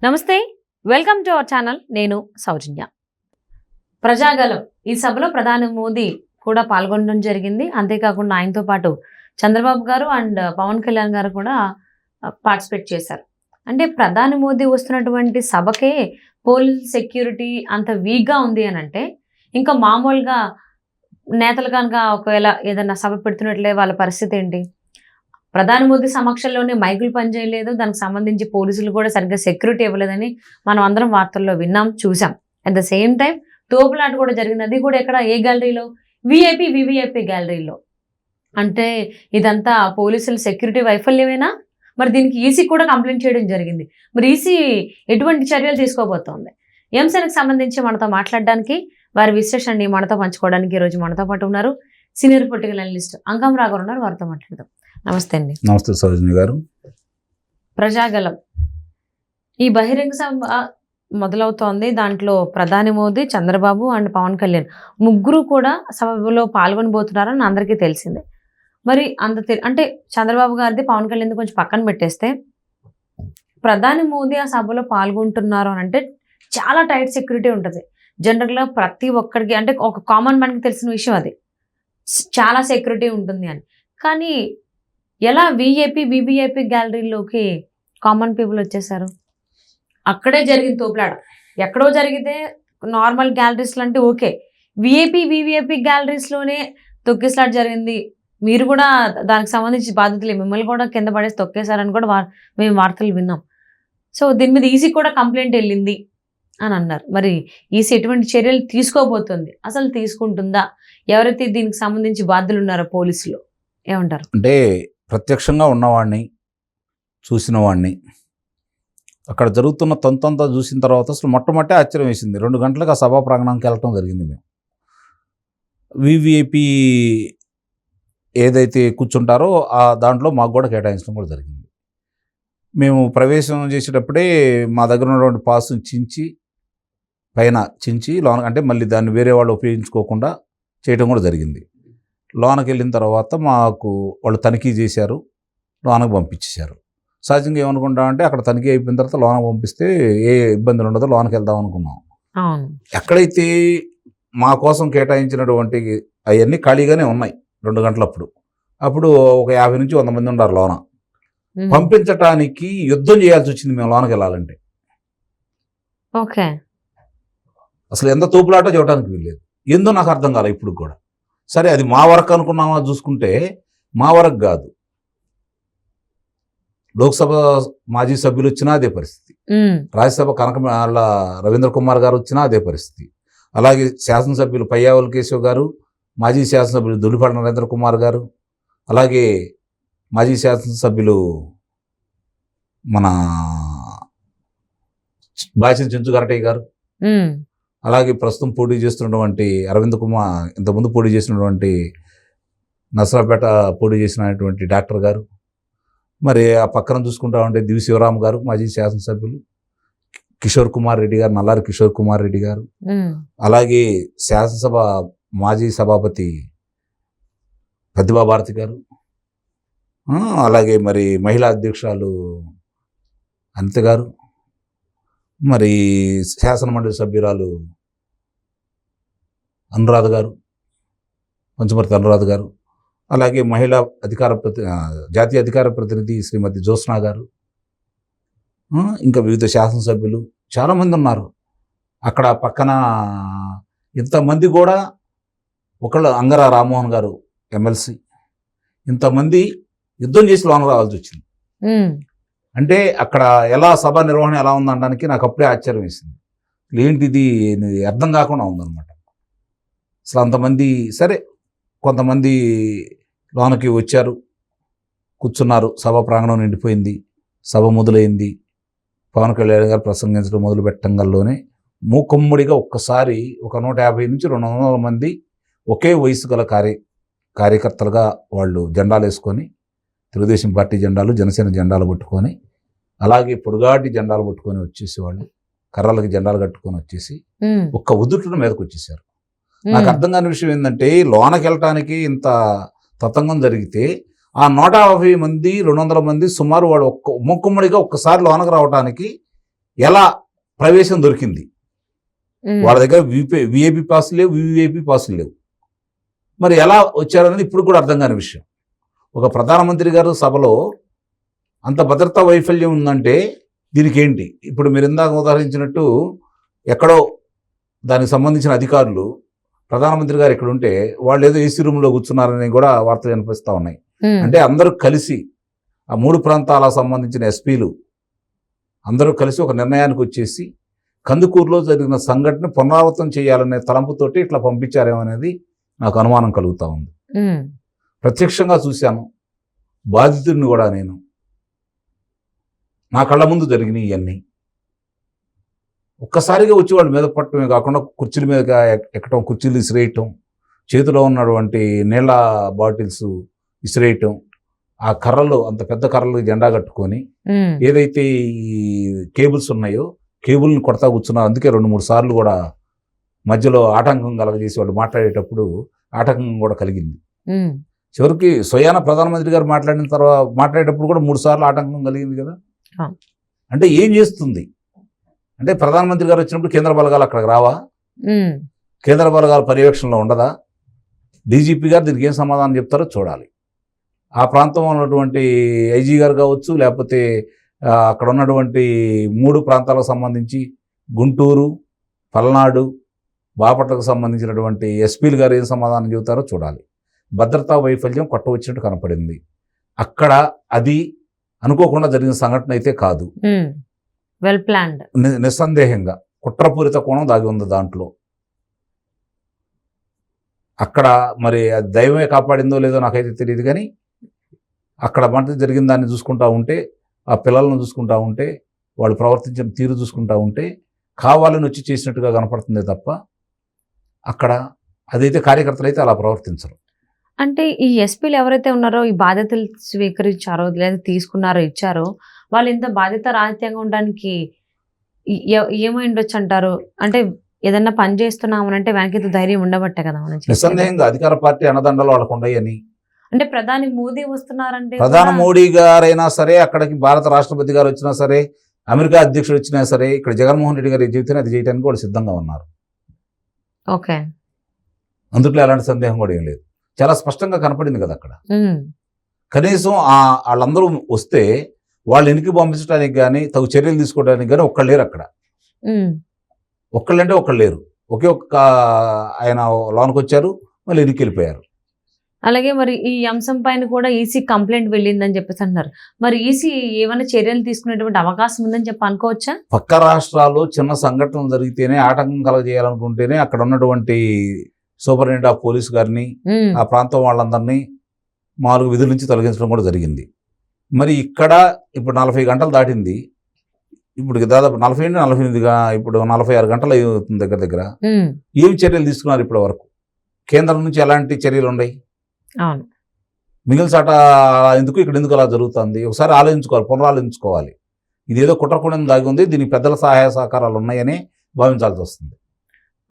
నమస్తే, welcome to our channel. నేను సౌజన్య. ప్రజాగలం ఈ సభలో ప్రధాని మోదీ కూడా పాల్గొనడం జరిగింది. అంతేకాకుండా ఆయనతో పాటు చంద్రబాబు గారు అండ్ పవన్ కళ్యాణ్ గారు కూడా పార్టిసిపేట్ చేశారు. అంటే ప్రధాని మోదీ వస్తున్నటువంటి సభకే పోలీస్ సెక్యూరిటీ అంత వీక్గా ఉంది అని అంటే, ఇంకా మామూలుగా నేతలు కనుక ఒకవేళ ఏదైనా సభ పెడుతున్నట్లే వాళ్ళ పరిస్థితి ఏంటి? ప్రధాని మోదీ సమక్షంలోనే మైకులు పనిచేయలేదు, దానికి సంబంధించి పోలీసులు కూడా సరిగ్గా సెక్యూరిటీ ఇవ్వలేదని మనం అందరం వార్తల్లో విన్నాం, చూసాం. అట్ ద సేమ్ టైం తోపులాట కూడా జరిగింది. అది కూడా ఎక్కడ, ఏ గ్యాలరీలో? వివిఐపి గ్యాలరీలో. అంటే ఇదంతా పోలీసుల సెక్యూరిటీ వైఫల్యమేనా? మరి దీనికి ఈసీ కూడా కంప్లైంట్ చేయడం జరిగింది. మరి ఈసీ ఎటువంటి చర్యలు తీసుకోబోతోంది? ఈ అంశానికి సంబంధించి మనతో మాట్లాడడానికి, వారి విశ్లేషణని మనతో పంచుకోవడానికి ఈరోజు మనతో పాటు ఉన్నారు సీనియర్ పొలిటికల్ అనలిస్ట్ అంకం రాఘవ్ ఉన్నారు. వారితో మాట్లాడదాం. నమస్తే అండి. నమస్తే సరోజిని గారు. ప్రజాగలం ఈ బహిరంగ సభ మొదలవుతోంది. దాంట్లో ప్రధాని మోదీ, చంద్రబాబు అండ్ పవన్ కళ్యాణ్ ముగ్గురు కూడా సభలో పాల్గొనబోతున్నారని అందరికీ తెలిసిందే. మరి అంటే చంద్రబాబు గారిది, పవన్ కళ్యాణ్ కొంచెం పక్కన పెట్టేస్తే, ప్రధాని మోదీ ఆ సభలో పాల్గొంటున్నారు అని అంటే చాలా టైట్ సెక్యూరిటీ ఉంటుంది. జనరల్గా ప్రతి ఒక్కరికి, అంటే ఒక కామన్ మ్యాన్కి తెలిసిన విషయం అది, చాలా సెక్యూరిటీ ఉంటుంది అని. కానీ ఎలా వివిఐపి గ్యాలరీలోకి కామన్ పీపుల్ వచ్చేసారు? అక్కడే జరిగింది తోపులాట. ఎక్కడో జరిగితే నార్మల్ గ్యాలరీస్లో అంటే ఓకే, వివిఐపి గ్యాలరీస్లోనే తొక్కేసాట జరిగింది. మీరు కూడా దానికి సంబంధించి బాధితులే, మిమ్మల్ని కూడా కింద పడేసి తొక్కేశారని కూడా మేము వార్తలు విన్నాం. సో దీని మీద ఈసీ కూడా కంప్లైంట్ వెళ్ళింది అని అన్నారు. మరి ఈసీ ఎటువంటి చర్యలు తీసుకోబోతుంది? అసలు తీసుకుంటుందా? ఎవరైతే దీనికి సంబంధించి బాధ్యులు ఉన్నారో పోలీసులు, ఏమంటారు? అంటే ప్రత్యక్షంగా ఉన్నవాడిని, చూసిన వాడిని, అక్కడ జరుగుతున్న తంతంతా చూసిన తర్వాత అసలు మొట్టమొదటి ఆశ్చర్యం వేసింది. 2 గంటలకు ఆ సభా ప్రాంగణానికి వెళ్ళటం జరిగింది. మేము వివిఐపి ఏదైతే కూర్చుంటారో ఆ దాంట్లో మాకు కూడా కేటాయించడం కూడా జరిగింది. మేము ప్రవేశం చేసేటప్పుడే మా దగ్గర ఉన్నటువంటి పాస్ని చించి లోన, అంటే మళ్ళీ దాన్ని వేరే వాళ్ళు ఉపయోగించుకోకుండా చేయడం కూడా జరిగింది. లోనకి వెళ్ళిన తర్వాత మాకు వాళ్ళు తనిఖీ చేశారు, లోనకు పంపించేశారు. సహజంగా ఏమనుకుంటామంటే అక్కడ తనిఖీ అయిపోయిన తర్వాత లోనకు పంపిస్తే ఏ ఇబ్బందులు ఉండదో లోనకి వెళ్దాం అనుకున్నాం. ఎక్కడైతే మా కోసం కేటాయించినటువంటి అవన్నీ ఖాళీగానే ఉన్నాయి 2 గంటలప్పుడు. అప్పుడు ఒక 50 నుంచి 100 మంది ఉన్నారు లోన. పంపించటానికి యుద్ధం చేయాల్సి వచ్చింది మేము లోనకి వెళ్ళాలంటే. ఓకే, అసలు ఎంత తోపులాటో చూడటానికి వీల్లేదు. ఏందో నాకు అర్థం కాలే ఇప్పుడు కూడా. సరే, అది మా వరకు అనుకున్నామా చూసుకుంటే, మా వరకు కాదు. లోక్సభ మాజీ సభ్యులు వచ్చినా అదే పరిస్థితి, రాజ్యసభ కనకమేళ్ళ రవీంద్ర కుమార్ గారు వచ్చినా అదే పరిస్థితి, అలాగే శాసనసభ్యులు పయ్యావుల కేశవ్ గారు, మాజీ శాసనసభ్యులు దులిపాడ నరేంద్ర కుమార్ గారు, అలాగే మాజీ శాసనసభ్యులు మన బాచిన చెంచుగరటయ్య గారు, అలాగే ప్రస్తుతం పోటీ చేస్తున్నటువంటి అరవింద్ కుమార్, ఇంతకుముందు పోటీ చేసినటువంటి నసరాపేట పోటీ చేసినటువంటి డాక్టర్ గారు, మరి ఆ పక్కన చూసుకుంటా ఉంటే దివి శివరామ్ గారు, మాజీ శాసనసభ్యులు, కిషోర్ కుమార్ రెడ్డి గారు, నల్లారి కిషోర్ కుమార్ రెడ్డి గారు, అలాగే శాసనసభ మాజీ సభాపతి ప్రతిభా భారతి గారు, అలాగే మరి మహిళా అధ్యక్షురాలు అనిత గారు, మరి శాసనమండలి సభ్యురాలు అనురాధ గారు, పంచమర్తి అనురాధ గారు, అలాగే మహిళా జాతీయ అధికార ప్రతినిధి శ్రీమతి జ్యోత్స్నా గారు, ఇంకా వివిధ శాసనసభ్యులు చాలామంది ఉన్నారు. అక్కడ పక్కన ఇంతమంది కూడా, ఒకళ్ళు అంగరా రామ్మోహన్ గారు ఎమ్మెల్సీ, ఇంతమంది యుద్ధం చేసి లోన రావాల్సి వచ్చింది. అంటే అక్కడ ఎలా సభ నిర్వహణ ఎలా ఉందనడానికి నాకు అప్పుడే ఆశ్చర్యం వేసింది. ఏంటిది అర్థం కాకుండా ఉందన్నమాట. అసలు అంతమంది, సరే కొంతమంది లోనకి వచ్చారు, కూర్చున్నారు, సభ ప్రాంగణం నిండిపోయింది, సభ మొదలైంది. పవన్ కళ్యాణ్ గారు ప్రసంగించడం మొదలు పెట్టంగానే మూకమ్ముడిగా ఒక్కసారి ఒక 150 నుంచి 200 మంది ఒకే వయసు గల కార్యకర్తలుగా వాళ్ళు జెండాలు వేసుకొని, తెలుగుదేశం పార్టీ జెండాలు, జనసేన జెండాలు పట్టుకొని, అలాగే పొడుగాటి జెండాలు పట్టుకొని వచ్చేసేవాళ్ళు, కర్రలకి జెండాలు కట్టుకొని వచ్చేసి ఒక్క ఉదుట్ల మీదకి వచ్చేసారు. నాకు అర్థం కాని విషయం ఏంటంటే, లోనకి వెళ్ళటానికి ఇంత తతంగం జరిగితే ఆ 150 మంది 200 మంది సుమారు వాడు ఒక్క ముక్కుమ్మడిగా ఒక్కసారి లోనకు రావడానికి ఎలా ప్రవేశం దొరికింది? ఉమ్, వాళ్ళ దగ్గర విఐపి పాసులు లేవు, వివిఐపి పాసులు లేవు. మరి ఎలా వచ్చారనేది ఇప్పుడు కూడా అర్థం కాని విషయం. ఒక ప్రధానమంత్రి గారు సభలో అంత భద్రతా వైఫల్యం ఉందంటే దీనికి ఏంటి? ఇప్పుడు మీరు ఇందాక ఉదాహరించినట్టు ఎక్కడో దానికి సంబంధించిన అధికారులు ప్రధానమంత్రి గారు ఇక్కడ ఉంటే వాళ్ళు ఏదో ఏసీ రూమ్లో కూర్చున్నారని కూడా వార్తలు వినిపిస్తూ ఉన్నాయి. ఉమ్, అంటే అందరూ కలిసి ఆ 3 ప్రాంతాలకు సంబంధించిన ఎస్పీలు అందరూ కలిసి ఒక నిర్ణయానికి వచ్చేసి కందుకూరులో జరిగిన సంఘటన పునరావృతం చేయాలనే తలంపుతోటి ఇట్లా పంపించారేమో అనేది నాకు అనుమానం కలుగుతూ ఉంది. ఉమ్, ప్రత్యక్షంగా చూశాను, బాధితుడిని కూడా నేను, నా కళ్ళ ముందు జరిగినాయి ఇవన్నీ. ఒక్కసారిగా వచ్చి వాళ్ళ మీద పట్టడమే కాకుండా కుర్చీల మీద ఎక్కటం, కుర్చీలు విసిరేయటం, చేతిలో ఉన్నటువంటి నీళ్ళ బాటిల్స్ విసిరేయటం, ఆ కర్రలు అంత పెద్ద కర్రలు జెండా కట్టుకొని ఉమ్, ఏదైతే ఈ కేబుల్స్ ఉన్నాయో కేబుల్ని కొడతా కూర్చున్నారు. అందుకే 2-3 సార్లు కూడా మధ్యలో ఆటంకం కలగజేసి వాళ్ళు మాట్లాడేటప్పుడు ఆటంకం కూడా కలిగింది. ఉమ్, చివరికి స్వయాన ప్రధానమంత్రి గారు మాట్లాడిన తర్వాత మాట్లాడేటప్పుడు కూడా 3 సార్లు ఆటంకం కలిగింది కదా. ఆ. అంటే ఏం చేస్తుంది అంటే ప్రధానమంత్రి గారు వచ్చినప్పుడు కేంద్ర బలగాలు అక్కడికి రావా? ఉమ్, కేంద్ర బలగాల పర్యవేక్షణలో ఉండదా? డీజీపీ గారు దీనికి ఏం సమాధానం చెప్తారో చూడాలి. ఆ ప్రాంతంలో ఉన్నటువంటి ఐజీ గారు కావచ్చు, లేకపోతే అక్కడ ఉన్నటువంటి 3 ప్రాంతాలకు సంబంధించి గుంటూరు, పల్నాడు, బాపట్లకు సంబంధించినటువంటి ఎస్పీలు గారు ఏం సమాధానం చెబుతారో చూడాలి. భద్రతా వైఫల్యం కొట్ట వచ్చినట్టు కనపడింది. అక్కడ అది అనుకోకుండా జరిగిన సంఘటన అయితే కాదు. ఉమ్, వెల్ ప్లాన్డ్. నిస్సందేహంగా కుట్రపూరిత కోణం దాగి ఉంది దాంట్లో. అక్కడ మరి అది దైవమే కాపాడిందో లేదో నాకైతే తెలియదు, కానీ అక్కడ మంట జరిగిన దాన్ని చూసుకుంటా ఉంటే, ఆ పిల్లలను చూసుకుంటా ఉంటే, వాళ్ళు ప్రవర్తించిన తీరు చూసుకుంటా ఉంటే కావాలని వచ్చి చేసినట్టుగా కనపడుతుంది తప్ప అక్కడ అదైతే కార్యకర్తలు అయితే అలా ప్రవర్తించరు. అంటే ఈ ఎస్పీలు ఎవరైతే ఉన్నారో, ఈ బాధ్యతలు స్వీకరించారో లేదా తీసుకున్నారో ఇచ్చారో, వాళ్ళు ఇంత బాధ్యత రాహిత్యంగా ఉండడానికి ఏమై ఉండొచ్చు అంటారు? అంటే ఏదన్నా పని చేస్తున్నామని అంటే వెనక ఇంత ధైర్యం ఉండబట్టే కదా మనం చేసేది. నిస్సందేహంగా అధికార పార్టీ అన్నదండలు వాళ్ళకు ఉన్నాయని. అంటే ప్రధాని మోదీ వస్తున్నారంటే ప్రధాని కూడా- మోడీ గారైనా సరే, అక్కడికి భారత రాష్ట్రపతి గారు వచ్చినా సరే, అమెరికా అధ్యక్షుడు వచ్చినా సరే, ఇక్కడ జగన్మోహన్ రెడ్డి గారు ఏది చెబితేనే అది చేయడానికి వాళ్ళు సిద్ధంగా ఉన్నారు. ఓకే. అందుట్లో ఎలాంటి సందేహం కూడా ఏం లేదు. చాలా స్పష్టంగా కనపడింది కదా అక్కడ. ఉమ్, కనీసం వాళ్ళందరూ వస్తే వాళ్ళు వెనక్కి పంపించడానికి కానీ తగు చర్యలు తీసుకోవడానికి కానీ ఒక్కళ్ళు లేరు అక్కడ. ఉమ్, ఒక్కళ్ళంటే ఒక్కళ్ళు లేరు. ఒకే ఒక్క ఆయన లోనికి వచ్చారు, మళ్ళీ వెనక్కి వెళ్ళిపోయారు. అలాగే మరి ఈ అంశం పైన కూడా ఈసీ కంప్లైంట్ వెళ్ళిందని చెప్పేసి అంటున్నారు. మరి ఈసీ ఏమైనా చర్యలు తీసుకునేటువంటి అవకాశం ఉందని చెప్పి అనుకోవచ్చా? పక్క రాష్ట్రాల్లో చిన్న సంఘటనలు జరిగితేనే, ఆటంకం కలగజేయాలనుకుంటేనే అక్కడ ఉన్నటువంటి సూపరింటెండెంట్ ఆఫ్ పోలీస్ గారిని, ఉమ్, ఆ ప్రాంతం వాళ్ళందరినీ 4 విధుల నుంచి తొలగించడం కూడా జరిగింది. మరి ఇక్కడ ఇప్పుడు 40 గంటలు దాటింది. ఇప్పుడు దాదాపు 48 ఇప్పుడు 46 గంటలు అవుతుంది దగ్గర దగ్గర. ఉమ్, ఏం చర్యలు తీసుకున్నారు ఇప్పటి వరకు? కేంద్రం నుంచి ఎలాంటి చర్యలు ఉన్నాయి? అవును. మిగిలిన చాట ఎందుకు, ఇక్కడ ఎందుకు అలా జరుగుతుంది? ఒకసారి ఆలోచించుకోవాలి, పునరాలోచించుకోవాలి. ఇదేదో కుట్రకుండా దాగి ఉంది, దీనికి పెద్దల సహాయ సహకారాలు ఉన్నాయని భావించాల్సి వస్తుంది.